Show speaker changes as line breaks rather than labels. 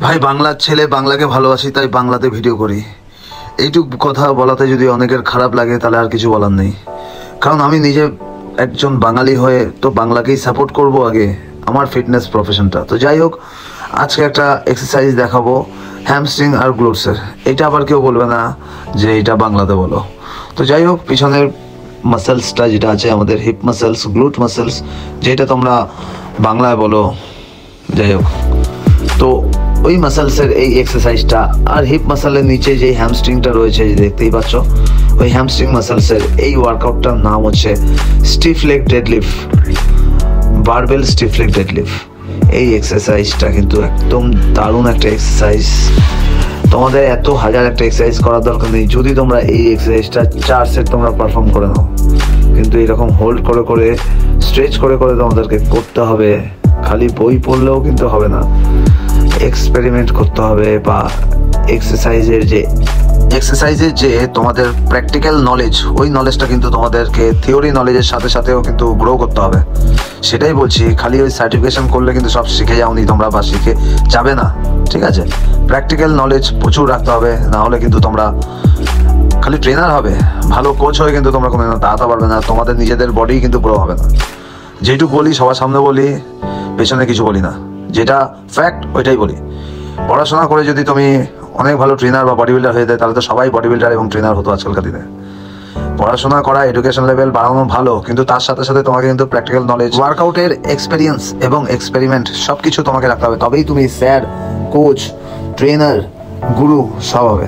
ভাই বাংলার ছেলে, বাংলাকে ভালোবাসি, তাই বাংলাতে ভিডিও করি। এইটুক কথা বলাতে যদি অনেকের খারাপ লাগে তাহলে আর কিছু বলার নেই। কারণ আমি নিজে একজন বাঙালি হয়ে তো বাংলাকেই সাপোর্ট করব আগে, আমার ফিটনেস প্রফেশনটা। তো যাই হোক, আজকে একটা এক্সারসাইজ দেখাবো হ্যামস্ট্রিং আর গ্লুটসের। এটা আবার কেউ বলবে না যে এটা বাংলাতে বলো। তো যাই হোক, পিছনের মাসেলসটা যেটা আছে আমাদের হিপ মাসেলস, গ্লুট মাসেলস, যেটা তোমরা বাংলায় বলো, যাই হোক, তো ওই মাসেলসের এই এক্সারসাইজটা। আর হিপ মাসেলের নিচে যে হ্যামস্ট্রিংটা রয়েছে দেখতেই পাচ্ছ, ওই হ্যামস্ট্রিং মাসেলসের এই ওয়ার্কআউটটার নাম হচ্ছে স্টিফ লেগ ডেডলিফট, বারবেল স্টিফ লেগ ডেডলিফট। এই এক্সারসাইজটা কিন্তু একদম দারুণ একটা এক্সারসাইজ। তোমাদের এত হাজার একটা এক্সারসাইজ করার দরকার নেই যদি তোমরা এই এক্সারসাইজটা 4 সেট তোমরা পারফর্ম করে নাও। কিন্তু এরকম হোল্ড করে করে, স্ট্রেচ করে করে তোমাদেরকে করতে হবে। খালি বই পড়লেও কিন্তু হবে না, এক্সপেরিমেন্ট করতে হবে। বা এক্সারসাইজের যে তোমাদের প্র্যাকটিক্যাল নলেজ, ওই নলেজটা কিন্তু তোমাদেরকে থিওরি নলেজের সাথে সাথেও কিন্তু গ্রো করতে হবে। সেটাই বলছি, খালি ওই সার্টিফিকেশন করলে কিন্তু সব শিখে যাওনি তোমরা, বা শিখে যাবে না, ঠিক আছে? প্র্যাকটিক্যাল নলেজ প্রচুর রাখতে হবে, না হলে কিন্তু তোমরা খালি ট্রেনার হবে, ভালো কোচ হয়ে কিন্তু তোমরা কোনো দাঁড়াতে পারবে না। তোমাদের নিজেদের বডি কিন্তু গ্রো হবে না। যেটুকু বলি সবার সামনে বলি, পেছনে কিছু বলি না, যেটা ফ্যাক্ট ওইটাই বলি। পড়াশোনা করে যদি তুমি অনেক ভালো ট্রেনার বা বডি বিল্ডার হয়ে যায়, তাহলে তো সবাই বডি বিল্ডার এবং ট্রেনার হতো আজকালকার দিনে। পড়াশোনা করা, এডুকেশন লেভেল বাড়ানো ভালো, কিন্তু তার সাথে সাথে তোমাকে কিন্তু প্র্যাকটিক্যাল নলেজ, ওয়ার্কআউটের এক্সপেরিয়েন্স এবং এক্সপেরিমেন্ট সব কিছু তোমাকে রাখতে হবে। তবেই তুমি স্যার, কোচ, ট্রেনার, গুরু সব হবে।